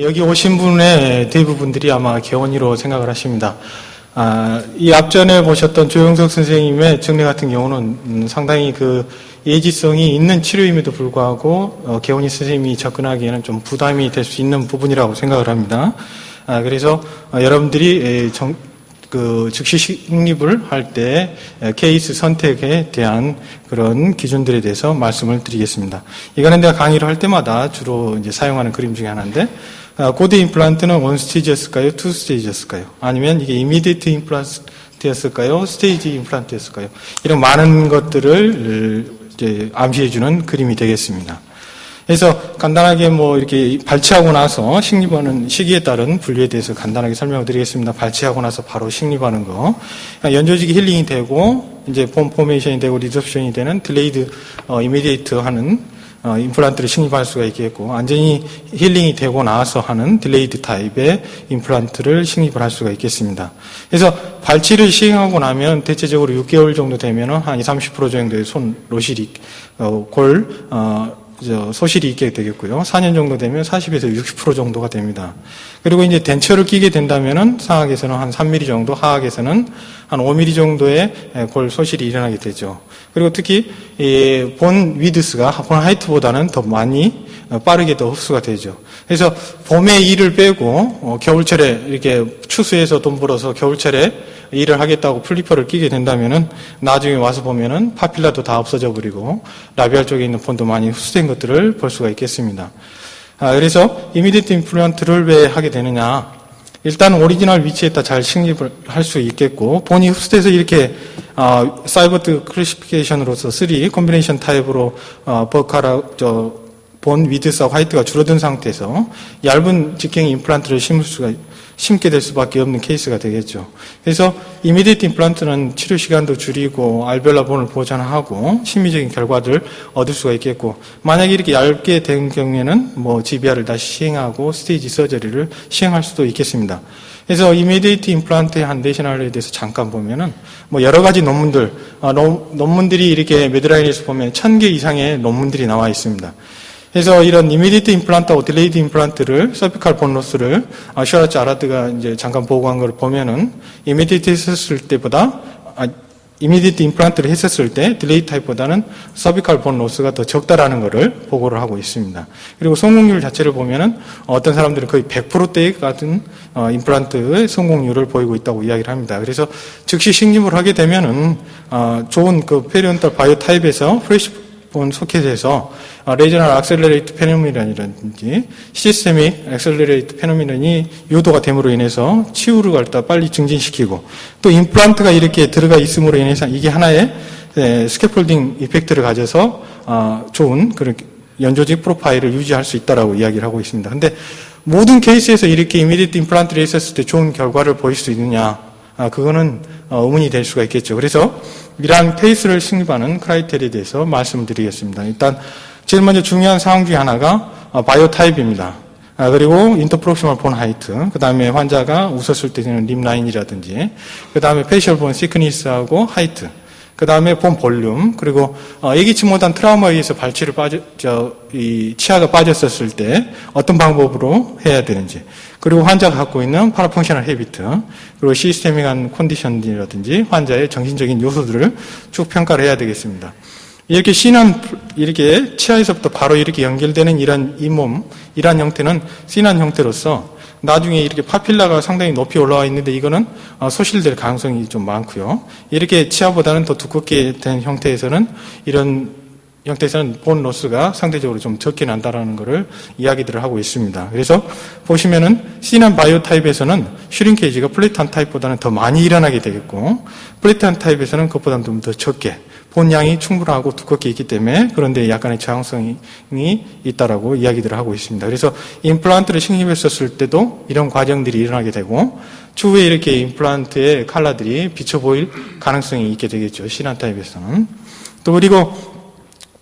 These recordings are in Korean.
여기 오신 분의 대부분들이 아마 개원이로 생각을 하십니다. 이 앞전에 보셨던 조영석 선생님의 증례 같은 경우는 상당히 그 예지성이 있는 치료임에도 불구하고 개원이 선생님이 접근하기에는 좀 부담이 될 수 있는 부분이라고 생각을 합니다. 그래서 여러분들이 즉시 식립을 할 때 케이스 선택에 대한 그런 기준들에 대해서 말씀을 드리겠습니다. 이거는 내가 강의를 할 때마다 주로 이제 사용하는 그림 중에 하나인데, 고드 임플란트는 원 스테이지였을까요? 투 스테이지였을까요? 아니면 이게 이미디에이트 임플란트였을까요? 스테이지 임플란트였을까요? 이런 많은 것들을 이제 암시해주는 그림이 되겠습니다. 그래서 간단하게 이렇게 발치하고 나서 식립하는 시기에 따른 분류에 대해서 간단하게 설명을 드리겠습니다. 발치하고 나서 바로 식립하는 거. 그러니까 연조직이 힐링이 되고, 이제 본 포메이션이 되고, 리sorption이 되는 딜레이드, 이미디에이트 하는, 임플란트를 식립할 수가 있겠고, 완전히 힐링이 되고 나서 하는 딜레이드 타입의 임플란트를 식립을 할 수가 있겠습니다. 그래서 발치를 시행하고 나면 대체적으로 6개월 정도 되면 한 20, 30% 정도의 손, 로실이, 소실이 있게 되겠고요. 4년 정도 되면 40에서 60% 정도가 됩니다. 그리고 이제 덴처를 끼게 된다면은 상악에서는 한 3mm 정도, 하악에서는 한 5mm 정도의 골 소실이 일어나게 되죠. 그리고 특히 본 위드스가 본 하이트보다는 더 많이 빠르게 더 흡수가 되죠. 그래서 봄에 일을 빼고 겨울철에 이렇게 추수해서 돈 벌어서 겨울철에 일을 하겠다고 플리퍼를 끼게 된다면은 나중에 와서 보면은 파필라도 다 없어져 버리고 라비알 쪽에 있는 본도 많이 흡수된 것들을 볼 수가 있겠습니다. 그래서 이미디에이트 임플란트를 왜 하게 되느냐? 일단 오리지널 위치에다 잘 식립을 할 수 있겠고, 본이 흡수돼서 이렇게 사이버트 클래시피케이션으로서 3 콤비네이션 타입으로 본 위드스와 화이트가 줄어든 상태에서 얇은 직경의 임플란트를 심게 될 수밖에 없는 케이스가 되겠죠. 그래서 이미디에이트 임플란트는 치료 시간도 줄이고 알베올라 본을 보존하고 심미적인 결과를 얻을 수가 있겠고, 만약에 이렇게 얇게 된 경우에는 GBR을 다시 시행하고 스테이지 서저리를 시행할 수도 있겠습니다. 그래서 이미디에이트 임플란트의 한 레이셔널에 대해서 잠깐 보면은 여러 가지 논문들이 이렇게 매드라인에서 보면 1000개 이상의 논문들이 나와 있습니다. 그래서 이런 이미디에이트 임플란트하고 딜레이드 임플란트를 서피칼 본 로스를 슈아르츠 아라드가 이제 잠깐 보고한 걸 보면은 이미디에이트 임플란트를 했었을 때 딜레이 타입보다는 서비칼 본 로스가 더 적다라는 것을 보고를 하고 있습니다. 그리고 성공률 자체를 보면은 어떤 사람들은 거의 100%대 같은 임플란트의 성공률을 보이고 있다고 이야기를 합니다. 그래서 즉시 식립을 하게 되면은 좋은 페리온탈 바이오 타입에서 프레시 본 소켓에서 레이저널 액셀러레이트 페노미넌이라든지 시스테믹 액셀러레이트 페노미넌이 유도가 됨으로 인해서 치유를 갖다 빨리 증진시키고, 또 임플란트가 이렇게 들어가 있음으로 인해서 이게 하나의 스캐폴딩 이펙트를 가져서 좋은 그런 연조직 프로파일을 유지할 수 있다라고 이야기를 하고 있습니다. 근데 모든 케이스에서 이렇게 이미디에이트 임플란트를 했었을 때 좋은 결과를 보일 수 있느냐? 그거는 의문이 될 수가 있겠죠. 그래서 이러한 케이스를 식립하는 크라이테리에 대해서 말씀을 드리겠습니다. 일단 제일 먼저 중요한 사항 중에 하나가 바이오 타입입니다. 그리고 인터프록시멀 본 하이트, 그 다음에 환자가 웃었을 때는 립 라인이라든지, 그 다음에 페이셜 본 시크니스하고 하이트, 그 다음에 본 볼륨, 그리고 예기치 못한 트라우마에 의해서 치아가 빠졌었을 때 어떤 방법으로 해야 되는지, 그리고 환자가 갖고 있는 파라펑셔널 헤비트, 그리고 시스테믹한 컨디션이라든지 환자의 정신적인 요소들을 쭉 평가를 해야 되겠습니다. 이렇게 이렇게 치아에서부터 바로 이렇게 연결되는 이런 형태는 신한 형태로서 나중에 이렇게 파필라가 상당히 높이 올라와 있는데 이거는 소실될 가능성이 좀 많고요. 이렇게 치아보다는 더 두껍게 된 형태에서는 본 로스가 상대적으로 좀 적게 난다라는 것을 이야기들을 하고 있습니다. 그래서 보시면은 신한 바이오 타입에서는 슈링케이지가 플래트한 타입보다는 더 많이 일어나게 되겠고, 플래트한 타입에서는 그것보다는 좀 더 적게, 본양이 충분하고 두껍게 있기 때문에 그런데 약간의 저항성이 있다라고 이야기들을 하고 있습니다. 그래서 임플란트를 식립했었을 때도 이런 과정들이 일어나게 되고, 추후에 이렇게 임플란트의 컬러들이 비쳐 보일 가능성이 있게 되겠죠. 신한 타입에서는. 또 그리고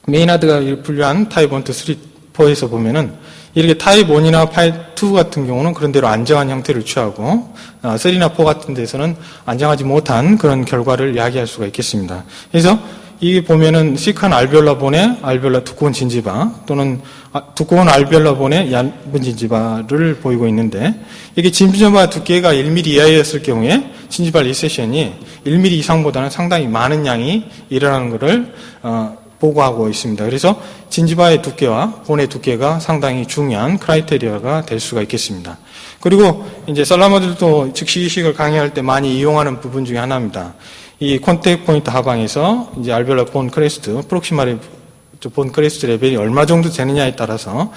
메이나드가 분류한 타입 1, 2, 3, 4에서 보면은 이렇게 타입 1이나 타입 2 같은 경우는 그런 대로 안정한 형태를 취하고 3나 4 같은 데서는 안정하지 못한 그런 결과를 야기할 수가 있겠습니다. 그래서 이게 보면은 시크한 알베올라본의 알베올라 두꺼운 진지바 또는 두꺼운 알베올라본의 얇은 진지바를 보이고 있는데 이게 진지바 두께가 1mm 이하였을 경우에 진지바 리세션이 1mm 이상보다는 상당히 많은 양이 일어나는 것을 보고하고 있습니다. 그래서 진지바의 두께와 본의 두께가 상당히 중요한 크라이테리아가 될 수가 있겠습니다. 그리고 이제 썰라머들도 즉시 이식을 강의할 때 많이 이용하는 부분 중에 하나입니다. 이 콘택트 포인트 하방에서 이제 알베올라 본 크레스트, 프록시마리 본 크레스트 레벨이 얼마 정도 되느냐에 따라서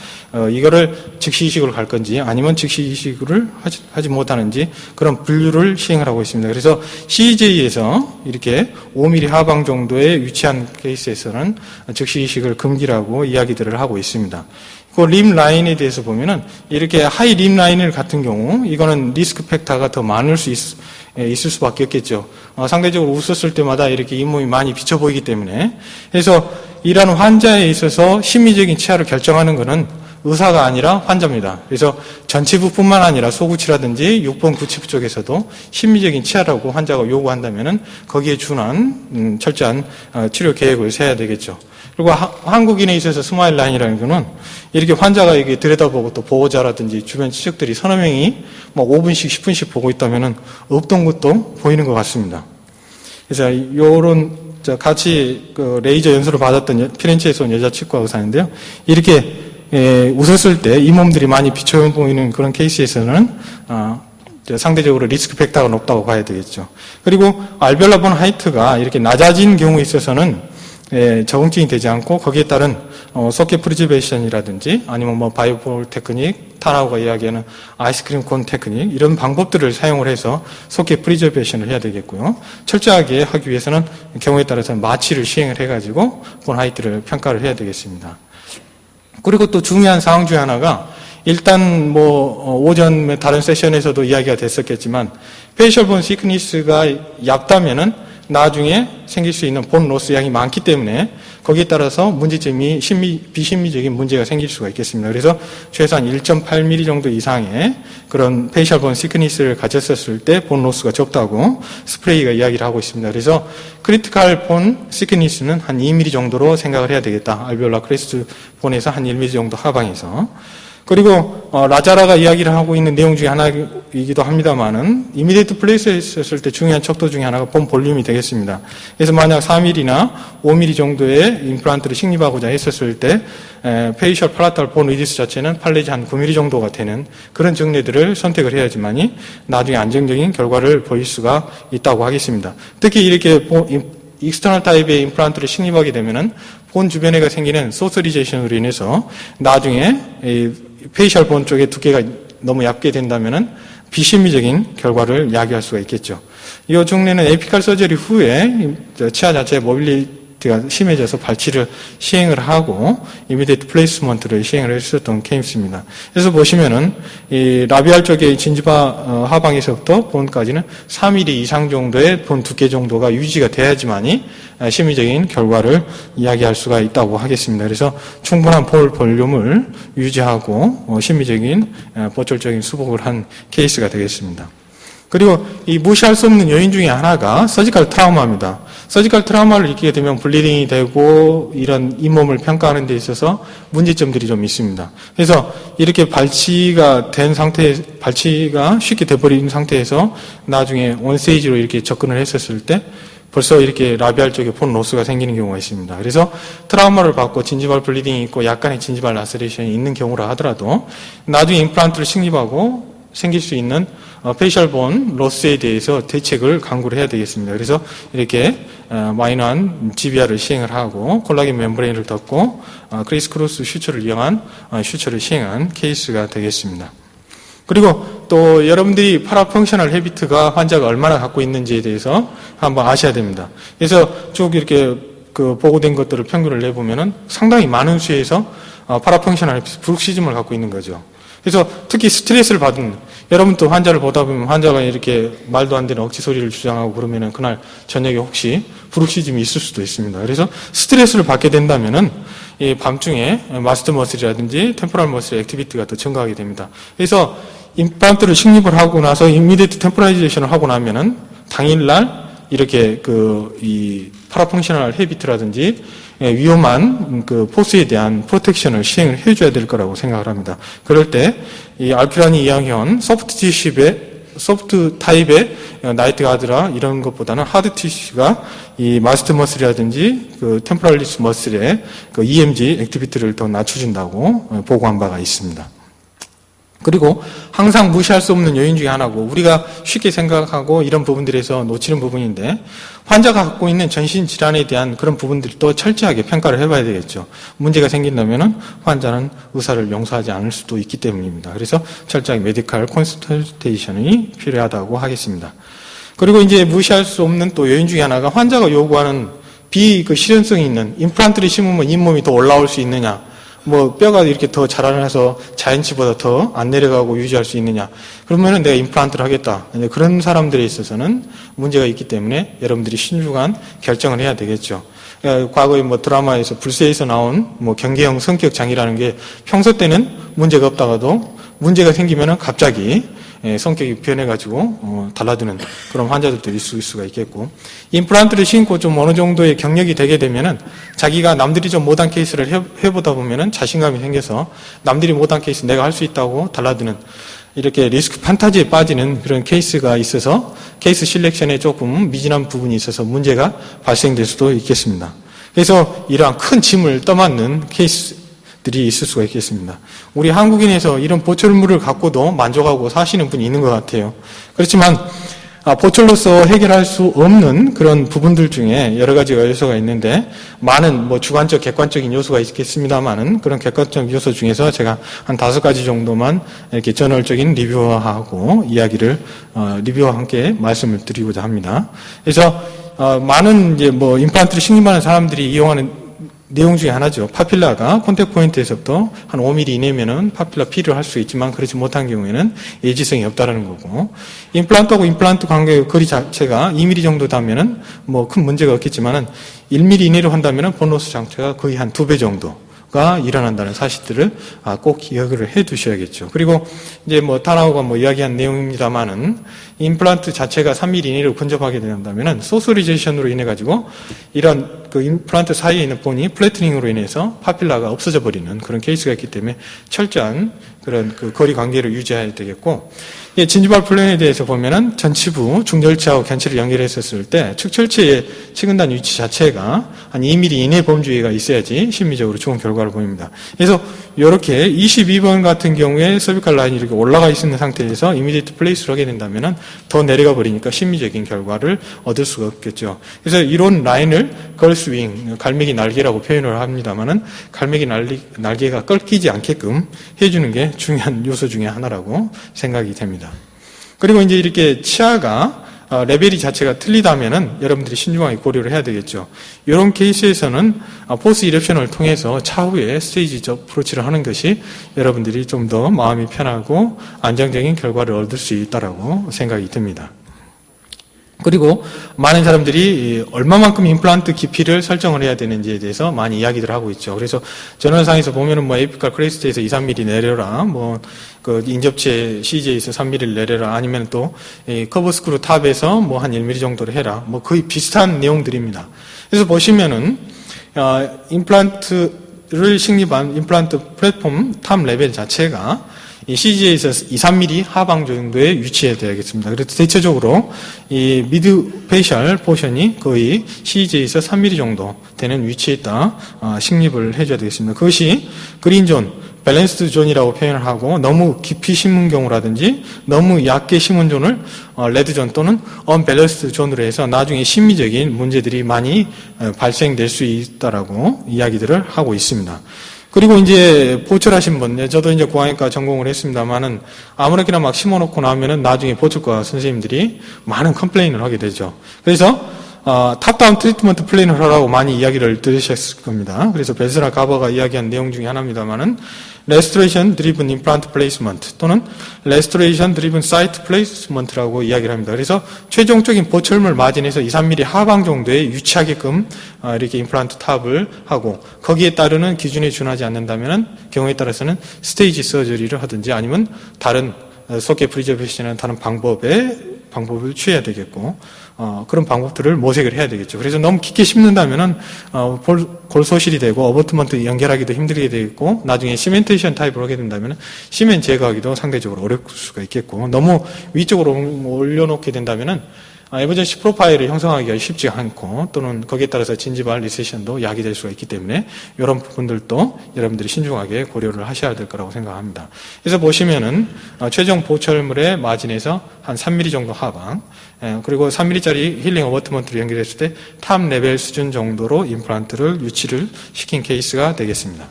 이거를 즉시 이식으로 갈 건지 아니면 즉시 이식을 하지 못하는지 그런 분류를 시행을 하고 있습니다. 그래서 CJ에서 이렇게 5mm 하방 정도에 위치한 케이스에서는 즉시 이식을 금기라고 이야기들을 하고 있습니다. 그 림 라인에 대해서 보면은 이렇게 하이 림 라인을 같은 경우 이거는 리스크 팩터가 더 많을 수 있을 수밖에 없겠죠. 상대적으로 웃었을 때마다 이렇게 잇몸이 많이 비쳐 보이기 때문에 그래서 이런 환자에 있어서 심미적인 치아를 결정하는 것은 의사가 아니라 환자입니다. 그래서 전치부뿐만 아니라 소구치라든지 6번 구치부 쪽에서도 심미적인 치아라고 환자가 요구한다면은 거기에 준한 철저한 치료 계획을 세워야 되겠죠. 그리고 한국인에 있어서 스마일 라인이라는 거는 이렇게 환자가 이게 들여다보고 또 보호자라든지 주변 친척들이 서너 명이 뭐 5분씩 10분씩 보고 있다면은 없던 것도 보이는 것 같습니다. 그래서 요런 같이 그 레이저 연수를 받았던 피렌체에서 온 여자 치과 의사인데요. 이렇게 웃었을 때 이 몸들이 많이 비쳐 보이는 그런 케이스에서는 상대적으로 리스크 팩터가 높다고 봐야 되겠죠. 그리고 알베올라 본 하이트가 이렇게 낮아진 경우에 있어서는 적응증이 되지 않고 거기에 따른 소켓 프리저베이션이라든지 아니면 뭐 바이오폴 테크닉, 타나우가 이야기하는 아이스크림 콘 테크닉 이런 방법들을 사용을 해서 소켓 프리저베이션을 해야 되겠고요. 철저하게 하기 위해서는 경우에 따라서는 마취를 시행을 해가지고 본 하이트를 평가를 해야 되겠습니다. 그리고 또 중요한 사항 중에 하나가 일단 뭐 오전 다른 세션에서도 이야기가 됐었겠지만 페이셜 본 시크니스가 얇다면은 나중에 생길 수 있는 본 로스 양이 많기 때문에 거기에 따라서 문제점이 비심미적인 문제가 생길 수가 있겠습니다. 그래서 최소한 1.8mm 정도 이상의 그런 페이셜 본 시크니스를 가졌었을 때 본 로스가 적다고 스프레이가 이야기를 하고 있습니다. 그래서 크리티컬 본 시크니스는 한 2mm 정도로 생각을 해야 되겠다. 알베올라 크레스트 본에서 한 1mm 정도 하방에서. 그리고 라자라가 이야기를 하고 있는 내용 중에 하나이기도 합니다만은 이미디에이트 플레이스에 있었을 때 중요한 척도 중에 하나가 본 볼륨이 되겠습니다. 그래서 만약 4mm나 5mm 정도의 임플란트를 식립하고자 했었을 때 페이셜 팔라탈 본 리디스 자체는 팔레지 한 9mm 정도가 되는 그런 정례들을 선택을 해야지만이 나중에 안정적인 결과를 보일 수가 있다고 하겠습니다. 특히 이렇게 익스터널 타입의 임플란트를 식립하게 되면은 본 주변에가 생기는 소셜리제이션으로 인해서 나중에 페이셜 본 쪽의 두께가 너무 얇게 된다면은 비심미적인 결과를 야기할 수가 있겠죠. 이 종례는 에피칼 서저리 후에 치아 자체의 모빌리티가 심해져서 발치를 시행을 하고 이미디에이트 플레이스먼트를 시행을 했었던 케이스입니다. 그래서 보시면은 이 라비알 쪽의 진지바 하방에서부터 본까지는 3mm 이상 정도의 본 두께 정도가 유지가 돼야지만이 심미적인 결과를 이야기할 수가 있다고 하겠습니다. 그래서 충분한 볼 볼륨을 유지하고 심미적인 보철적인 수복을 한 케이스가 되겠습니다. 그리고 이 무시할 수 없는 요인 중에 하나가 서지컬 트라우마입니다. 서지컬 트라우마를 일으키게 되면 블리딩이 되고 이런 잇몸을 평가하는 데 있어서 문제점들이 좀 있습니다. 그래서 이렇게 발치가 쉽게 돼버린 상태에서 나중에 원스테이지로 이렇게 접근을 했었을 때 벌써 이렇게 라비알 쪽에 본 로스가 생기는 경우가 있습니다. 그래서 트라우마를 받고 진지발 블리딩이 있고 약간의 진지발 라세레이션이 있는 경우라 하더라도 나중에 임플란트를 식립하고 생길 수 있는 페이셜 본 로스에 대해서 대책을 강구를 해야 되겠습니다. 그래서 이렇게 마이너한 GBR을 시행을 하고 콜라겐 멤브레인을 덮고 크리스 크로스 슈처를 이용한 슈처를 시행한 케이스가 되겠습니다. 그리고 또 여러분들이 파라펑셔널 헤비트가 환자가 얼마나 갖고 있는지에 대해서 한번 아셔야 됩니다. 그래서 쭉 이렇게 보고된 것들을 평균을 내보면은 상당히 많은 수에서 파라펑셔널 헤비트, 브룩시즘을 갖고 있는 거죠. 그래서 특히 스트레스를 받은 여러분도 환자를 보다 보면 환자가 이렇게 말도 안 되는 억지 소리를 주장하고 그러면은 그날 저녁에 혹시 브룩시즘이 있을 수도 있습니다. 그래서 스트레스를 받게 된다면은 이 밤중에 마스터 머슬이라든지 템포럴 머슬 액티비티가 더 증가하게 됩니다. 그래서 임플란트를 식립을 하고 나서 이미디에이트 템포라이제이션을 하고 나면은 당일날 이렇게 이 파라펑셔널 헤비트라든지 위험한 포스에 대한 프로텍션을 시행을 해줘야 될 거라고 생각을 합니다. 그럴 때 이 알피라니 2학년 소프트 타입의 나이트 가드라 이런 것보다는 하드 티슈가 이 마스터 머슬이라든지 템포럴리스 머슬의 EMG 액티비티를 더 낮춰준다고 보고한 바가 있습니다. 그리고 항상 무시할 수 없는 요인 중에 하나고 우리가 쉽게 생각하고 이런 부분들에서 놓치는 부분인데 환자가 갖고 있는 전신 질환에 대한 그런 부분들도 철저하게 평가를 해봐야 되겠죠. 문제가 생긴다면 환자는 의사를 용서하지 않을 수도 있기 때문입니다. 그래서 철저하게 메디컬 컨설테이션이 필요하다고 하겠습니다. 그리고 이제 무시할 수 없는 또 요인 중에 하나가 환자가 요구하는 실현성이 있는 임플란트를 심으면 잇몸이 더 올라올 수 있느냐, 뼈가 이렇게 더 자라나서 자연치보다 더 안 내려가고 유지할 수 있느냐. 그러면은 내가 임플란트를 하겠다. 그런 사람들에 있어서는 문제가 있기 때문에 여러분들이 신중한 결정을 해야 되겠죠. 과거에 드라마에서 불세에서 나온 경계형 성격 장애라는 게 평소 때는 문제가 없다가도 문제가 생기면은 갑자기 성격이 변해가지고 달라지는 그런 환자들도 있을 수가 있겠고, 임플란트를 신고 좀 어느 정도의 경력이 되게 되면은 자기가 남들이 좀 못한 케이스를 해보다 보면은 자신감이 생겨서 남들이 못한 케이스 내가 할 수 있다고 달라드는 이렇게 리스크 판타지에 빠지는 그런 케이스가 있어서 케이스 실렉션에 조금 미진한 부분이 있어서 문제가 발생될 수도 있겠습니다. 그래서 이러한 큰 짐을 떠맡는 케이스들이 있을 수가 있겠습니다. 우리 한국인에서 이런 보철물을 갖고도 만족하고 사시는 분이 있는 것 같아요. 그렇지만 보철로서 해결할 수 없는 그런 부분들 중에 여러 가지 요소가 있는데 많은 주관적, 객관적인 요소가 있겠습니다만은 그런 객관적 요소 중에서 제가 한 5가지 정도만 이렇게 저널적인 리뷰하고 리뷰와 함께 말씀을 드리고자 합니다. 그래서 많은 임플란트를 신임하는 사람들이 이용하는 내용 중에 하나죠. 파필라가 콘택트 포인트에서부터 한 5mm 이내면은 파필라 P를 할 수 있지만 그렇지 못한 경우에는 예지성이 없다는 거고, 임플란트하고 임플란트 간격의 거리 자체가 2mm 정도 되면은 큰 문제가 없겠지만은 1mm 이내로 한다면은 본로스 장차가 거의 한 2배 정도가 일어난다는 사실들을 꼭 기억을 해 두셔야겠죠. 그리고 이제 타나오가 이야기한 내용입니다만은 임플란트 자체가 3mm 이내로 근접하게 된다면은 소스리제이션으로 인해 가지고 이런 임플란트 사이에 있는 본이 플래트닝으로 인해서 파필라가 없어져 버리는 그런 케이스가 있기 때문에 철저한 그런 거리 관계를 유지해야 되겠고, 진지발 플랜에 대해서 보면은 전치부 중절치하고 견치를 연결했었을 때 측철체의 측은단 위치 자체가 한 2mm 이내 범주위가 있어야지 심리적으로 좋은 결과를 보입니다. 그래서 이렇게 22번 같은 경우에 서비칼 라인이 이렇게 올라가 있는 상태에서 이미디어트 플레이스를 하게 된다면은 더 내려가 버리니까 심리적인 결과를 얻을 수가 없겠죠. 그래서 이런 라인을 걸스윙, 갈매기 날개라고 표현을 합니다만은 갈매기 날개가 꺾이지 않게끔 해주는 게 중요한 요소 중에 하나라고 생각이 됩니다. 그리고 이제 이렇게 치아가 레벨이 자체가 틀리다면은 여러분들이 신중하게 고려를 해야 되겠죠. 이런 케이스에서는 포스 이랩션을 통해서 차후에 스테이지적 프로치를 하는 것이 여러분들이 좀 더 마음이 편하고 안정적인 결과를 얻을 수 있다라고 생각이 듭니다. 그리고 많은 사람들이 얼마만큼 임플란트 깊이를 설정을 해야 되는지에 대해서 많이 이야기들 하고 있죠. 그래서 저널상에서 보면은 에이피칼 크레스트에서 2, 3mm 내려라, 인접체 CJ에서 3mm를 내려라, 아니면 또 커버 스크루 탑에서 한 1mm 정도를 해라, 거의 비슷한 내용들입니다. 그래서 보시면은 임플란트를 식립한 임플란트 플랫폼 탑 레벨 자체가 이 CG에서 2, 3mm 하방 정도에 위치해야 되겠습니다. 그래서 대체적으로 이 미드 페이셜 포션이 거의 CG에서 3mm 정도 되는 위치에다 식립을 해줘야 되겠습니다. 그것이 그린존, 밸런스드 존이라고 표현을 하고, 너무 깊이 심은 경우라든지 너무 얕게 심은 존을 레드존 또는 언밸런스드 존으로 해서 나중에 심리적인 문제들이 많이 발생될 수 있다라고 이야기들을 하고 있습니다. 그리고 이제 보철하신 분, 저도 이제 고환외과 전공을 했습니다만은 아무렇게나 막 심어놓고 나면은 나중에 보철과 선생님들이 많은 컴플레인을 하게 되죠. 그래서 탑다운 트리트먼트 플랜을 하라고 많이 이야기를 들으셨을 겁니다. 그래서 벨스나 가버가 이야기한 내용 중에 하나입니다만은 Restoration Driven Implant Placement 또는 Restoration Driven Site Placement라고 이야기를 합니다. 그래서 최종적인 보철물 마진에서 2, 3mm 하방 정도에 위치하게끔 이렇게 임플란트 탑을 하고, 거기에 따르는 기준에 준하지 않는다면 경우에 따라서는 스테이지 서저리를 하든지 아니면 다른 소켓 프리저베이션이나 다른 방법을 취해야 되겠고, 그런 방법들을 모색을 해야 되겠죠. 그래서 너무 깊게 심는다면은 골소실이 되고 어버트먼트 연결하기도 힘들게 되겠고 나중에 시멘테이션 타입으로 하게 된다면은 시멘 제거하기도 상대적으로 어려울 수가 있겠고 너무 위쪽으로 올려놓게 된다면은 에머전시 프로파일을 형성하기가 쉽지 않고 또는 거기에 따라서 진지발 리세션도 야기될 수가 있기 때문에 이런 부분들도 여러분들이 신중하게 고려를 하셔야 될 거라고 생각합니다. 그래서 보시면은 최종 보철물의 마진에서 한 3mm 정도 하방 그리고 3mm짜리 힐링 어버트먼트를 연결했을 때 탑 레벨 수준 정도로 임플란트를 유치를 시킨 케이스가 되겠습니다.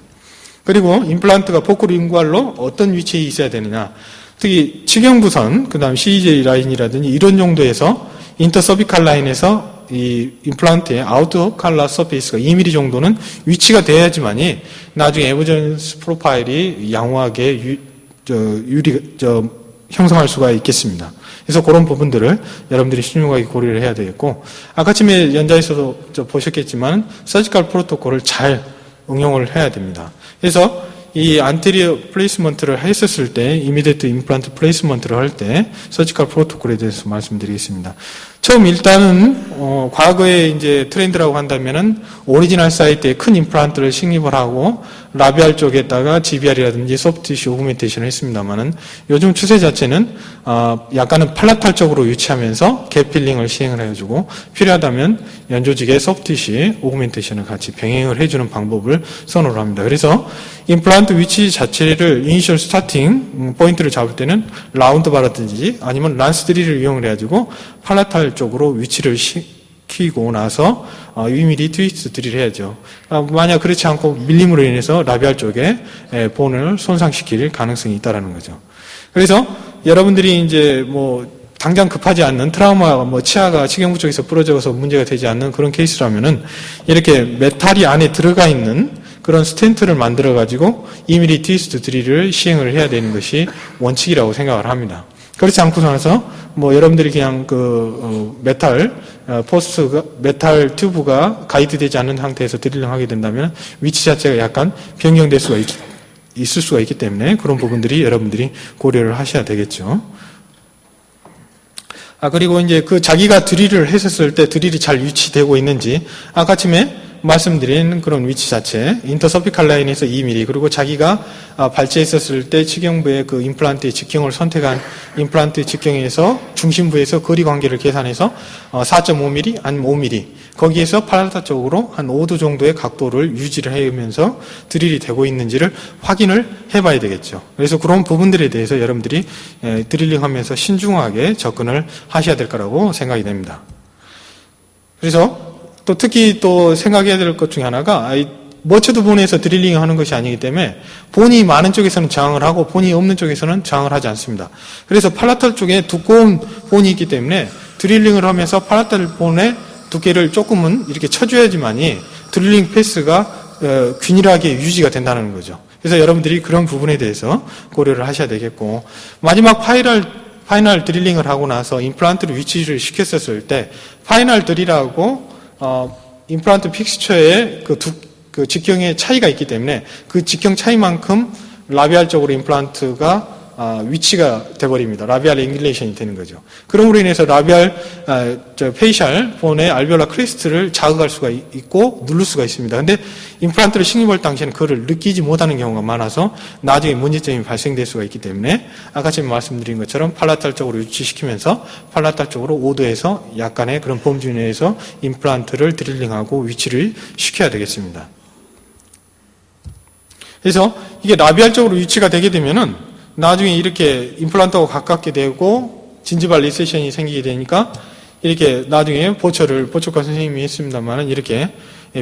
그리고 임플란트가 포크링구알로 어떤 위치에 있어야 되느냐 특히 치경부선 그 다음 CEJ 라인이라든지 이런 정도에서 인터서비칼 라인에서 이 임플란트의 아우터 칼라 서페이스가 2mm 정도는 위치가 돼야지만이 나중에 에머전스 프로파일이 양호하게 형성할 수가 있겠습니다. 그래서 그런 부분들을 여러분들이 신중하게 고려를 해야 되겠고 아까 아침에 연자에서도 보셨겠지만 서지컬 프로토콜을 잘 응용을 해야 됩니다. 그래서 이 안테리어 플레이스먼트를 했었을 때 이미디에이트 임플란트 플레이스먼트를 할 때 서지컬 프로토콜에 대해서 말씀드리겠습니다. 처음 일단은 과거의 이제 트렌드라고 한다면은 오리지널 사이트에 큰 임플란트를 식립을 하고 라비알 쪽에다가 GBR이라든지 소프트티슈 오그멘테이션을 했습니다만은 요즘 추세 자체는 약간은 팔라탈 쪽으로 유치하면서 갭 필링을 시행을 해주고 필요하다면 연조직의 소프트티슈 오그멘테이션을 같이 병행을 해주는 방법을 선호를 합니다. 그래서 임플란트 위치 자체를 이니셜 스타팅 포인트를 잡을 때는 라운드 바라든지 아니면 란스 드릴을 이용을 해가지고 팔라탈 쪽으로 위치를 시키고 나서 2mm 트위스트 드릴을 해야죠. 만약 그렇지 않고 밀림으로 인해서 라비알 쪽에 본을 손상시킬 가능성이 있다라는 거죠. 그래서 여러분들이 이제 당장 급하지 않는 트라우마, 치아가 치경부 쪽에서 부러져서 문제가 되지 않는 그런 케이스라면은 이렇게 메탈이 안에 들어가 있는 그런 스텐트를 만들어 가지고 2mm 트위스트 드릴을 시행을 해야 되는 것이 원칙이라고 생각을 합니다. 그렇지 않고 나서 여러분들이 그냥 메탈 튜브가 가이드되지 않는 상태에서 드릴링 하게 된다면 위치 자체가 약간 변경될 수가 있을 수가 있기 때문에 그런 부분들이 여러분들이 고려를 하셔야 되겠죠. 그리고 이제 자기가 드릴을 했었을 때 드릴이 잘 위치되고 있는지 아까 아침에 말씀드린 그런 위치 자체, 인터서피칼 라인에서 2mm, 그리고 자기가 발치했었을 때 치경부의 임플란트의 직경을 선택한 임플란트의 직경에서 중심부에서 거리 관계를 계산해서 4.5mm, 아니면 5mm, 거기에서 팔라타 쪽으로 한 5도 정도의 각도를 유지를 해오면서 드릴이 되고 있는지를 확인을 해봐야 되겠죠. 그래서 그런 부분들에 대해서 여러분들이 드릴링 하면서 신중하게 접근을 하셔야 될 거라고 생각이 됩니다. 그래서 또 특히 또 생각해야 될 것 중에 하나가 머처드 본에서 드릴링을 하는 것이 아니기 때문에 본이 많은 쪽에서는 저항을 하고 본이 없는 쪽에서는 저항을 하지 않습니다. 그래서 팔라탈 쪽에 두꺼운 본이 있기 때문에 드릴링을 하면서 팔라탈 본의 두께를 조금은 이렇게 쳐줘야지만이 드릴링 패스가 균일하게 유지가 된다는 거죠. 그래서 여러분들이 그런 부분에 대해서 고려를 하셔야 되겠고 마지막 파이널 드릴링을 하고 나서 임플란트를 위치를 시켰었을 때 파이널 드릴하고 임플란트 픽스처의 그 직경의 차이가 있기 때문에 그 직경 차이만큼 라비알 쪽으로 임플란트가 위치가 돼버립니다. 라비알 앵귤레이션이 되는 거죠. 그럼으로 인해서 라비알 페이셜 본의 알베올라 크레스트를 자극할 수가 있고 누를 수가 있습니다. 근데 임플란트를 식립할 당시에는 그거를 느끼지 못하는 경우가 많아서 나중에 문제점이 발생될 수가 있기 때문에 아까 전에 말씀드린 것처럼 팔라탈 쪽으로 유치시키면서 팔라탈 쪽으로 5도에서 약간의 그런 범주 내에서 임플란트를 드릴링하고 위치를 시켜야 되겠습니다. 그래서 이게 라비알 쪽으로 위치가 되게 되면은 나중에 이렇게 임플란트하고 가깝게 되고 진지발 리세션이 생기게 되니까 이렇게 나중에 보초과 선생님이 했습니다만 이렇게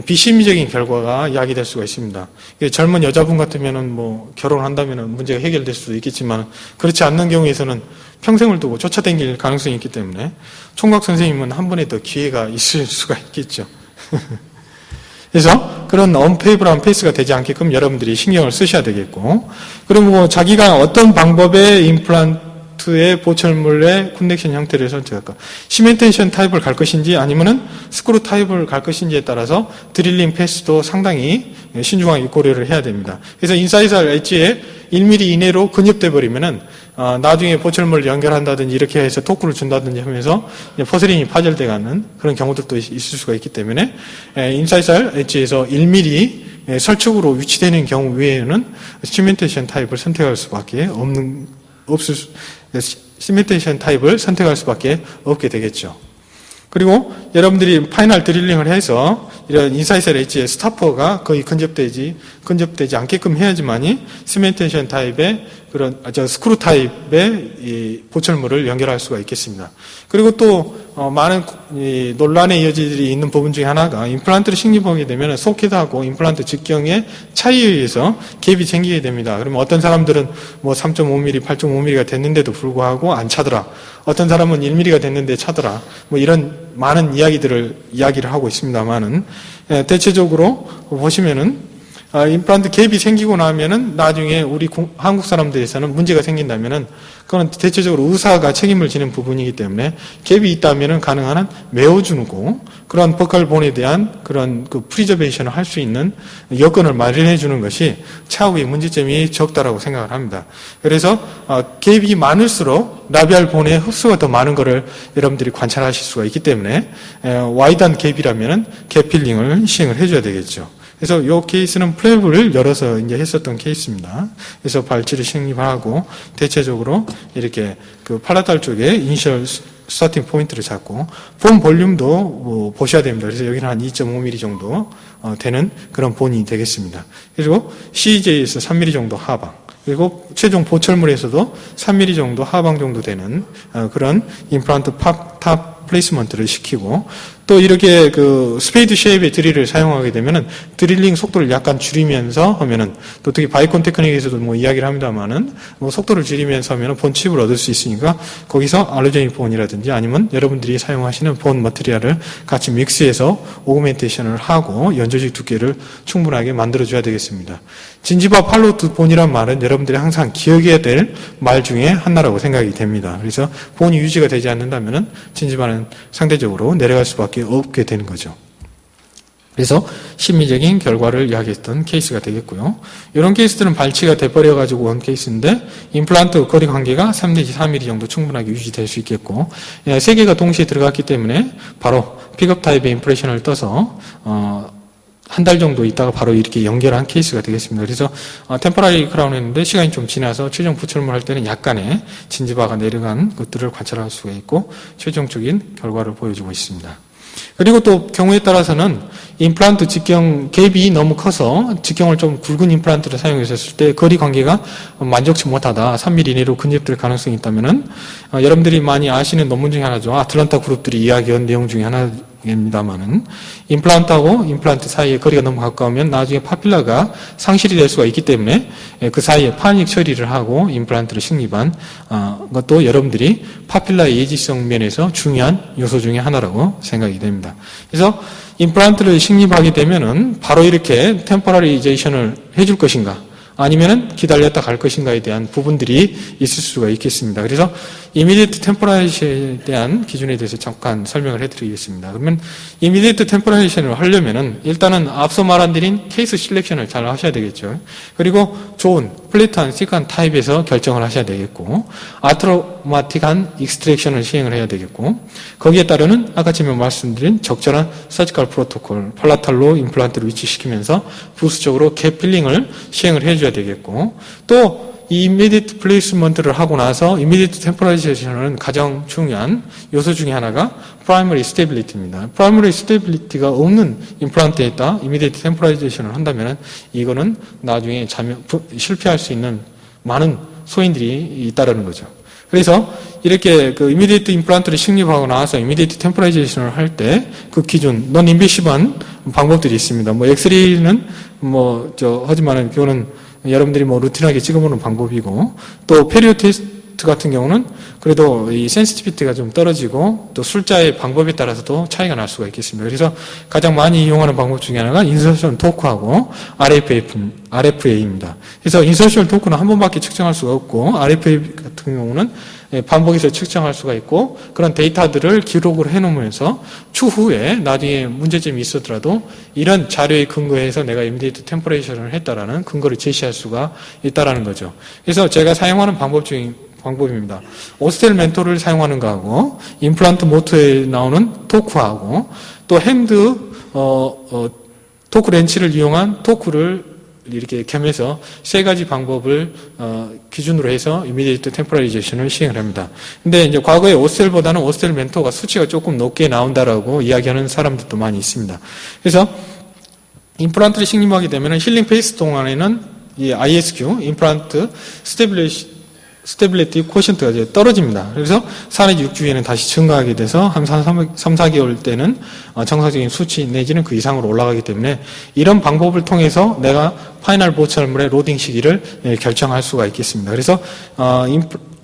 비심리적인 결과가 야기될 수가 있습니다. 젊은 여자분 같으면은 결혼한다면은 문제가 해결될 수도 있겠지만 그렇지 않는 경우에서는 평생을 두고 쫓아다닐 가능성이 있기 때문에 총각 선생님은 한 번에 더 기회가 있을 수가 있겠죠. 그래서 그런 언페이블한 페이스가 되지 않게끔 여러분들이 신경을 쓰셔야 되겠고 그리고 자기가 어떤 방법의 임플란트의 보철물의 컨넥션 형태를 선택할까 시멘테이션 타입을 갈 것인지 아니면은 스크루 타입을 갈 것인지에 따라서 드릴링 패스도 상당히 신중하게 고려를 해야 됩니다. 그래서 인사이드 엣지에 1mm 이내로 근접돼 버리면은 나중에 보철물을 연결한다든지 이렇게 해서 토크를 준다든지 하면서 포세린이 파절돼가는 그런 경우들도 있을 수가 있기 때문에 인사이살 엣지에서 1mm 설축으로 위치되는 경우 외에는 시멘테이션 타입을 선택할 수밖에 시멘테이션 타입을 선택할 수밖에 없게 되겠죠. 그리고 여러분들이 파이널 드릴링을 해서 이런 인사이셀 엣지의 스타퍼가 거의 근접되지 않게끔 해야지만이 시멘테이션 타입의 그런 스크루 타입의 이 보철물을 연결할 수가 있겠습니다. 그리고 또 많은 논란의 여지들이 있는 부분 중에 하나가 임플란트를 식립하게 되면 소켓하고 임플란트 직경의 차이에 의해서 갭이 생기게 됩니다. 그러면 어떤 사람들은 뭐 3.5mm, 8.5mm가 됐는데도 불구하고 안 차더라. 어떤 사람은 1mm가 됐는데 차더라. 뭐 이런 많은 이야기를 하고 있습니다만은 대체적으로 보시면은 임플란트 갭이 생기고 나면은 나중에 우리 한국 사람들에서는 문제가 생긴다면은 그건 대체적으로 의사가 책임을 지는 부분이기 때문에 갭이 있다면은 가능한 한 메워주고 그런 버칼본에 대한 그런 그 프리저베이션을 할 수 있는 여건을 마련해 주는 것이 차후에 문제점이 적다라고 생각을 합니다. 그래서 갭이 많을수록 라비알 본의 흡수가 더 많은 것을 여러분들이 관찰하실 수가 있기 때문에 와이드한 갭이라면은 갭 필링을 시행을 해줘야 되겠죠. 그래서 이 케이스는 플랩을 열어서 이제 했었던 케이스입니다. 그래서 발치를 식립하고 대체적으로 이렇게 그 팔라탈 쪽에 이니셜 스타팅 포인트를 잡고 본 볼륨도 뭐 보셔야 됩니다. 그래서 여기는 한 2.5mm 정도 되는 그런 본이 되겠습니다. 그리고 CJ에서 3mm 정도 하방. 그리고 최종 보철물에서도 3mm 정도 하방 정도 되는 그런 임플란트 탑 플레이스먼트를 시키고 또 이렇게 그 스페이드 쉐입의 드릴을 사용하게 되면은 드릴링 속도를 약간 줄이면서 하면은 또 특히 바이콘 테크닉에서도 뭐 이야기를 합니다만은 뭐 속도를 줄이면서 하면은 본 칩을 얻을 수 있으니까 거기서 알루제닉 본이라든지 아니면 여러분들이 사용하시는 본 머티리얼을 같이 믹스해서 오그멘테이션을 하고 연조직 두께를 충분하게 만들어줘야 되겠습니다. 진지바 팔로트 본이란 말은 여러분들이 항상 기억해야 될 말 중에 하나라고 생각이 됩니다. 그래서 본이 유지가 되지 않는다면은 진지바는 상대적으로 내려갈 수밖에 없게 되는 거죠. 그래서 심리적인 결과를 이야기했던 케이스가 되겠고요. 이런 케이스들은 발치가 돼버려가지고 온 케이스인데 임플란트 거리 관계가 3 내지 4mm 정도 충분하게 유지될 수 있겠고 3개가 동시에 들어갔기 때문에 바로 픽업 타입의 임프레션을 떠서 한 달 정도 있다가 바로 이렇게 연결한 케이스가 되겠습니다. 그래서 템포라리 크라운 했는데 시간이 좀 지나서 최종 부철물 할 때는 약간의 진지바가 내려간 것들을 관찰할 수가 있고 최종적인 결과를 보여주고 있습니다. 그리고 또 경우에 따라서는 임플란트 직경 갭이 너무 커서 직경을 좀 굵은 임플란트를 사용했을 때 거리 관계가 만족치 못하다 3mm 이내로 근접될 가능성이 있다면은 여러분들이 많이 아시는 논문 중에 하나죠. 아틀란타 그룹들이 이야기한 내용 중에 하나입니다만은 임플란트하고 임플란트 사이에 거리가 너무 가까우면 나중에 파필라가 상실이 될 수가 있기 때문에 그 사이에 파닉 처리를 하고 임플란트를 식립한 것도 여러분들이 파필라의 예지성 면에서 중요한 요소 중에 하나라고 생각이 됩니다. 그래서 임플란트를 식립하게 되면은 바로 이렇게 템포러리제이션을 해줄 것인가 아니면은 기다렸다 갈 것인가에 대한 부분들이 있을 수가 있겠습니다. 그래서 이미디에이트 템포라이제이션에 대한 기준에 대해서 잠깐 설명을 해드리겠습니다. 그러면 이미디에이트 템포라이제이션을 하려면은 일단은 앞서 말한드린 케이스 실렉션을 잘 하셔야 되겠죠. 그리고 좋은 플랫한 시간 타입에서 결정을 하셔야 되겠고 아트로마틱한 익스트랙션을 시행을 해야 되겠고 거기에 따르는 아까 전에 말씀드린 적절한 서지컬 프로토콜 팔라탈로 임플란트를 위치시키면서 부수적으로 갭 필링을 시행을 해줘야 되겠고 또 이 이미디에이트 플레이스먼트를 하고 나서 이미디에이트 템포라이제이션은 가장 중요한 요소 중에 하나가 프라이머리 스테빌리티입니다. 프라이머리 스테빌리티가 없는 임플란트에다 이미디에이트 템포라이제이션을 한다면 이거는 나중에 실패할 수 있는 많은 소인들이 있다라는 거죠. 그래서 이렇게 그 이미디에이트 임플란트를 식립하고 나서 이미디에이트 템포라이제이션을 할 때 그 기준 넌 인베시브한 방법들이 있습니다. 뭐 엑스레이는 하지만은 그거는 여러분들이 루틴하게 찍어보는 방법이고 또 같은 경우는 그래도 이 센시티비티가 좀 떨어지고 또 sul자의 방법에 따라서도 차이가 날 수가 있겠습니다. 그래서 가장 많이 이용하는 방법 중에 하나가 인서션 토크하고 RFA입니다. 그래서 인서션 토크는 한 번밖에 측정할 수가 없고 RFA 같은 경우는 반복해서 측정할 수가 있고 그런 데이터들을 기록을 해놓으면서 추후에 나중에 문제점이 있었더라도 이런 자료에 근거해서 내가 이미디에이트 템퍼레이처를 했다라는 근거를 제시할 수가 있다라는 거죠. 그래서 제가 사용하는 방법 중에 방법입니다. 오스텔 멘토를 사용하는 거하고 임플란트 모터에 나오는 토크하고 또 핸드 토크 렌치를 이용한 토크를 이렇게 겸해서 세 가지 방법을 기준으로 해서 이미디에이트 템포라리제이션을 시행을 합니다. 근데 이제 과거에 오스텔보다는 오스텔 멘토가 수치가 조금 높게 나온다라고 이야기하는 사람들도 많이 있습니다. 그래서 임플란트를 식림하게 되면 힐링 페이스 동안에는 이 ISQ, 임플란트 스테빌리티 코션트가 이제 떨어집니다. 그래서 4내지 6주에는 다시 증가하게 돼서 한 3, 4개월 때는 정상적인 수치 내지는 그 이상으로 올라가기 때문에 이런 방법을 통해서 내가 파이널 보철물의 로딩 시기를 결정할 수가 있겠습니다. 그래서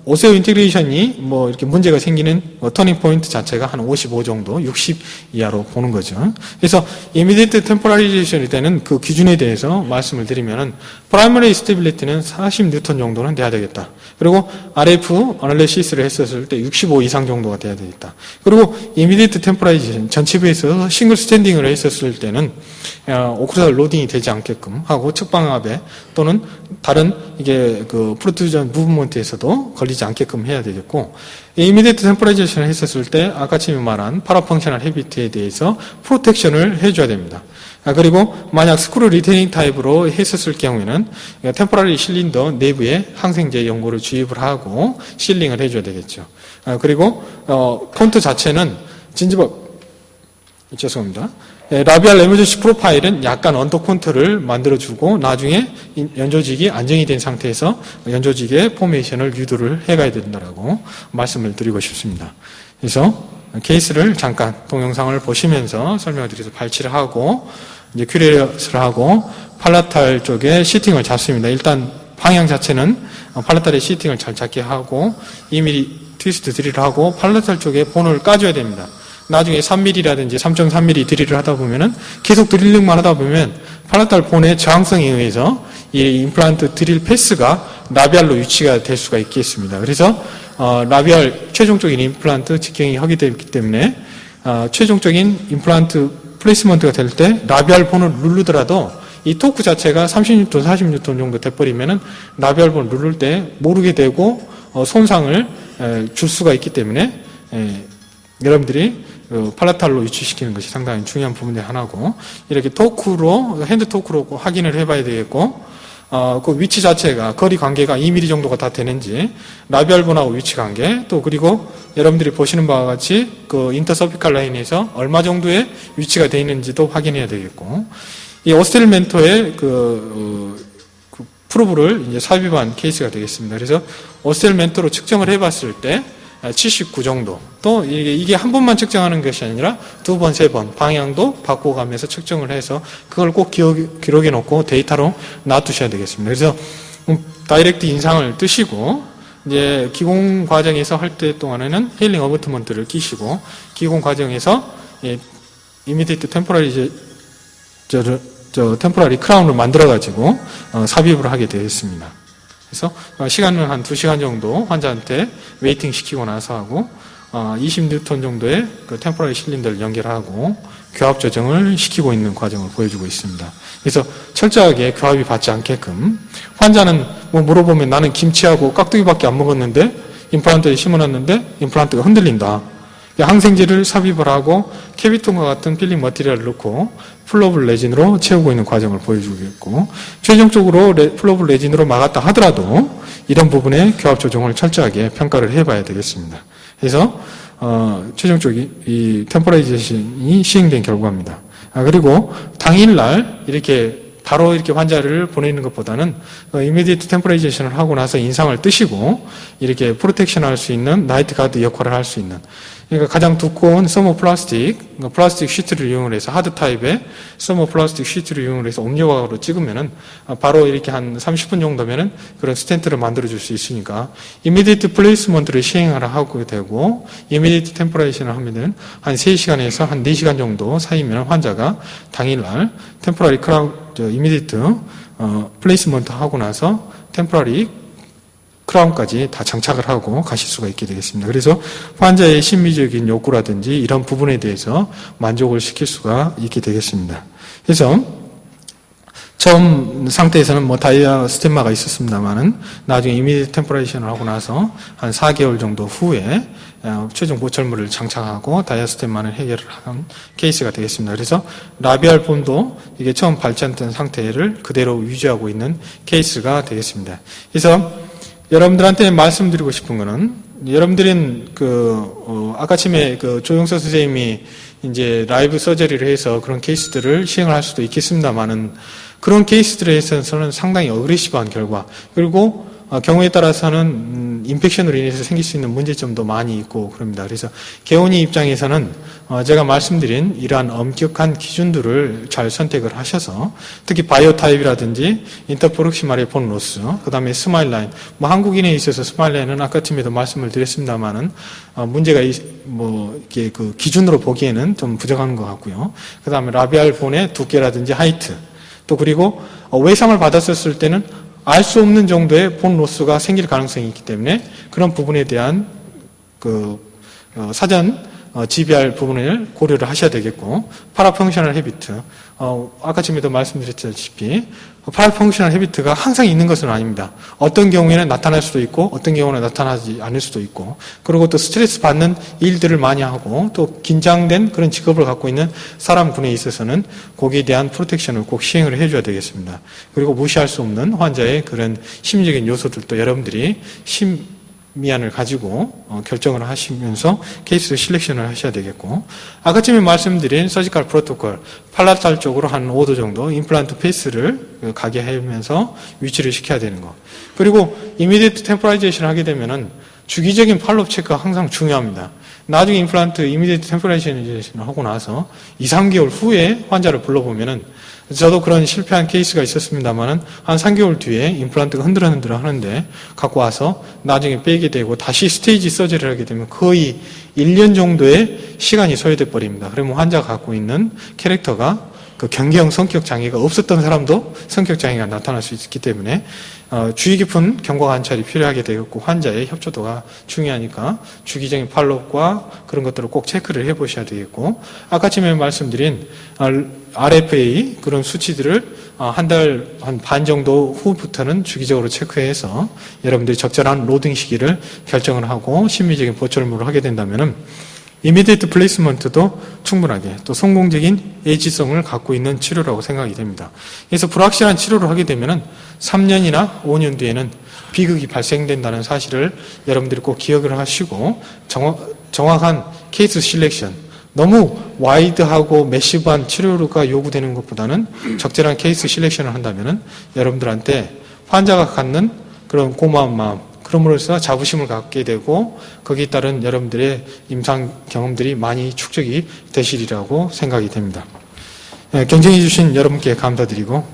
오세오 인티그레이션이 뭐 이렇게 문제가 생기는 터닝 포인트 자체가 한 55 정도, 60 이하로 보는 거죠. 그래서 이미디에이트 템포라리제이션이 되는 그 기준에 대해서 말씀을 드리면은 프라이머리 스테빌리티는 40뉴턴 정도는 돼야 되겠다. 그리고 RF 어널리시스를 했었을 때 65 이상 정도가 돼야 되겠다. 그리고 이미디에이트 템포라리제이션 전치부에서 싱글 스탠딩을 했었을 때는 오클루달 로딩이 되지 않게끔 하고 측방압에 또는 다른 이게 그 프로투전 무브먼트에서도 걸리지 않게끔 해야 되겠고 이미디에이트 템포라리제이션을 했었을 때 아까 지금 말한 파라펑셔널 헤비트에 대해서 프로텍션을 해줘야 됩니다. 그리고 만약 스크루 리테이닝 타입으로 했었을 경우에는 템포라리 실린더 내부에 항생제 연고를 주입을 하고 실링을 해줘야 되겠죠. 그리고 폰트 자체는 죄송합니다. 라비알 에머전시 프로파일은 약간 언더 콘트를 만들어주고 나중에 연조직이 안정이 된 상태에서 연조직의 포메이션을 유도를 해가야 된다라고 말씀을 드리고 싶습니다. 그래서 케이스를 잠깐 동영상을 보시면서 설명을 드려서 발치를 하고 이제 큐레이스를 하고 팔라탈 쪽에 시팅을 잡습니다. 일단 방향 자체는 팔라탈의 시팅을 잘 잡게 하고 2mm 트위스트 드릴을 하고 팔라탈 쪽에 본을 까줘야 됩니다. 나중에 3mm라든지 3.3mm 드릴을 하다 보면은 계속 드릴링만 하다 보면 팔라탈 본의 저항성에 의해서 이 임플란트 드릴 패스가 라비알로 유치가 될 수가 있겠습니다. 그래서 라비알 최종적인 임플란트 직경이 허기되기 때문에 최종적인 임플란트 플레이스먼트가 될 때 라비알 본을 누르더라도 이 토크 자체가 30뉴턴, 40뉴턴 정도 돼버리면은 라비알 본을 누를 때 모르게 되고 손상을 줄 수가 있기 때문에 여러분들이 팔라탈로 유치시키는 것이 상당히 중요한 부분의 하나고 이렇게 토크로 핸드 토크로 확인을 해봐야 되겠고 그 위치 자체가 거리 관계가 2mm 정도가 다 되는지 라비알본하고 위치 관계 또 그리고 여러분들이 보시는 바와 같이 그 인터서피칼 라인에서 얼마 정도의 위치가 되어 있는지도 확인해야 되겠고 이 오스텔 멘토의 그 프로브를 이제 삽입한 케이스가 되겠습니다. 그래서 오스텔 멘토로 측정을 해봤을 때 79 정도. 또 이게 한 번만 측정하는 것이 아니라 두 번, 세 번 방향도 바꿔가면서 측정을 해서 그걸 꼭 기록해 놓고 데이터로 놔두셔야 되겠습니다. 그래서 다이렉트 인상을 뜨시고 이제 기공 과정에서 할 때 동안에는 헤일링 어버트먼트를 끼시고 기공 과정에서 이미디에이트 템포라리 크라운을 만들어 가지고 삽입을 하게 되었습니다. 그래서 시간은 한 2시간 정도 환자한테 웨이팅 시키고 나서 하고 20뉴턴 정도의 그 템포라리 실린더를 연결하고 교합 조정을 시키고 있는 과정을 보여주고 있습니다. 그래서 철저하게 교합이 받지 않게끔 환자는 뭐 물어보면 나는 김치하고 깍두기밖에 안 먹었는데 임플란트에 심어놨는데 임플란트가 흔들린다. 항생제를 삽입을 하고 캐비톤과 같은 필링 머티리얼을 넣고 플러블 레진으로 채우고 있는 과정을 보여주겠고 최종적으로 플러블 레진으로 막았다 하더라도 이런 부분의 교합 조정을 철저하게 평가를 해봐야 되겠습니다. 그래서 최종적인 이 템포라이제이션이 시행된 결과입니다. 그리고 당일날 이렇게 바로 이렇게 환자를 보내는 것보다는 이미디에이트 템포라이제이션을 하고 나서 인상을 뜨시고 이렇게 프로텍션 할 수 있는 나이트 가드 역할을 할 수 있는 그러니까 가장 두꺼운 서머플라스틱, 플라스틱 시트를 이용을 해서 하드 타입의 서머플라스틱 시트를 이용을 해서 옴니버로 찍으면은 바로 이렇게 한 30분 정도면은 그런 스텐트를 만들어 줄 수 있으니까 이미디트 플레이스먼트를 시행하라 하고 되고 이미디트 템포라이션을 하면은 한 3시간에서 한 4시간 정도 사이면 환자가 당일날 템포라리 이미디트 플레이스먼트 하고 나서 템포라리 크라운까지 다 장착을 하고 가실 수가 있게 되겠습니다. 그래서 환자의 심리적인 욕구라든지 이런 부분에 대해서 만족을 시킬 수가 있게 되겠습니다. 그래서 처음 상태에서는 뭐 다이아 스템마가 있었습니다만은 나중에 이미디트 템포레이션을 하고 나서 한 4개월 정도 후에 최종 보철물을 장착하고 다이아 스템마를 해결을 한 케이스가 되겠습니다. 그래서 라비알 폼도 이게 처음 발전된 상태를 그대로 유지하고 있는 케이스가 되겠습니다. 그래서 여러분들한테 말씀드리고 싶은 거는, 여러분들은 아까 아침에 조용석 선생님이 이제 라이브 서저리를 해서 그런 케이스들을 시행을 할 수도 있겠습니다만은, 그런 케이스들에 있어서는 상당히 어그레시브한 결과, 그리고 경우에 따라서는 인펙션으로 인해서 생길 수 있는 문제점도 많이 있고 그럽니다. 그래서 개원이 입장에서는 제가 말씀드린 이러한 엄격한 기준들을 잘 선택을 하셔서 특히 바이오 타입이라든지 인터프록시말의 본 로스, 그 다음에 스마일 라인, 뭐 한국인에 있어서 스마일 라인은 아까쯤에도 말씀을 드렸습니다만은 문제가 이렇게 그 기준으로 보기에는 좀 부족한 것 같고요. 그 다음에 라비알 본의 두께라든지 하이트, 또 그리고 외상을 받았었을 때는 알 수 없는 정도의 본 로스가 생길 가능성이 있기 때문에 그런 부분에 대한 사전 GBR 부분을 고려를 하셔야 되겠고, 파라펑셔널 헤비트, 아까쯤에도 말씀드렸다시피 파라펑셔널 헤비트가 항상 있는 것은 아닙니다. 어떤 경우에는 나타날 수도 있고 어떤 경우는 나타나지 않을 수도 있고, 그리고 또 스트레스 받는 일들을 많이 하고 또 긴장된 그런 직업을 갖고 있는 사람군에 있어서는 거기에 대한 프로텍션을 꼭 시행을 해줘야 되겠습니다. 그리고 무시할 수 없는 환자의 그런 심리적인 요소들도 여러분들이 미안을 가지고 결정을 하시면서 케이스 실렉션을 하셔야 되겠고, 아까쯤에 말씀드린 서지컬 프로토콜, 팔라탈 쪽으로 한 5도 정도 임플란트 페이스를 가게 하면서 위치를 시켜야 되는 것. 그리고 이미디트 템포라이제이션을 하게 되면은 주기적인 팔로업 체크가 항상 중요합니다. 나중에 임플란트 이미디트 템포라이제이션을 하고 나서 2, 3개월 후에 환자를 불러보면은, 저도 그런 실패한 케이스가 있었습니다만은 한 3개월 뒤에 임플란트가 흔들흔들 하는데 갖고 와서 나중에 빼게 되고 다시 스테이지 서저리를 하게 되면 거의 1년 정도의 시간이 소요돼 버립니다. 그러면 환자가 갖고 있는 캐릭터가 그 경계형 성격 장애가 없었던 사람도 성격 장애가 나타날 수 있기 때문에 주의 깊은 경과 관찰이 필요하게 되겠고, 환자의 협조도가 중요하니까 주기적인 팔로업과 그런 것들을 꼭 체크를 해보셔야 되겠고, 아까쯤에 말씀드린 RFA 그런 수치들을 한 달 한 반 정도 후부터는 주기적으로 체크해서 여러분들이 적절한 로딩 시기를 결정을 하고 심리적인 보철물을 하게 된다면은 이미디에이트 플레이스먼트도 충분하게 또 성공적인 예지성을 갖고 있는 치료라고 생각이 됩니다. 그래서 불확실한 치료를 하게 되면은 3년이나 5년 뒤에는 비극이 발생된다는 사실을 여러분들이 꼭 기억을 하시고, 정확한 케이스 실렉션, 너무 와이드하고 매시브한 치료가 요구되는 것보다는 적절한 케이스 실렉션을 한다면은 여러분들한테 환자가 갖는 그런 고마운 마음, 그럼으로써 자부심을 갖게 되고 거기에 따른 여러분들의 임상 경험들이 많이 축적이 되시리라고 생각이 됩니다. 경청해 주신 여러분께 감사드리고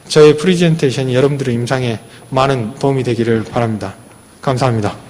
저의 프리젠테이션이 여러분들의 임상에 많은 도움이 되기를 바랍니다. 감사합니다.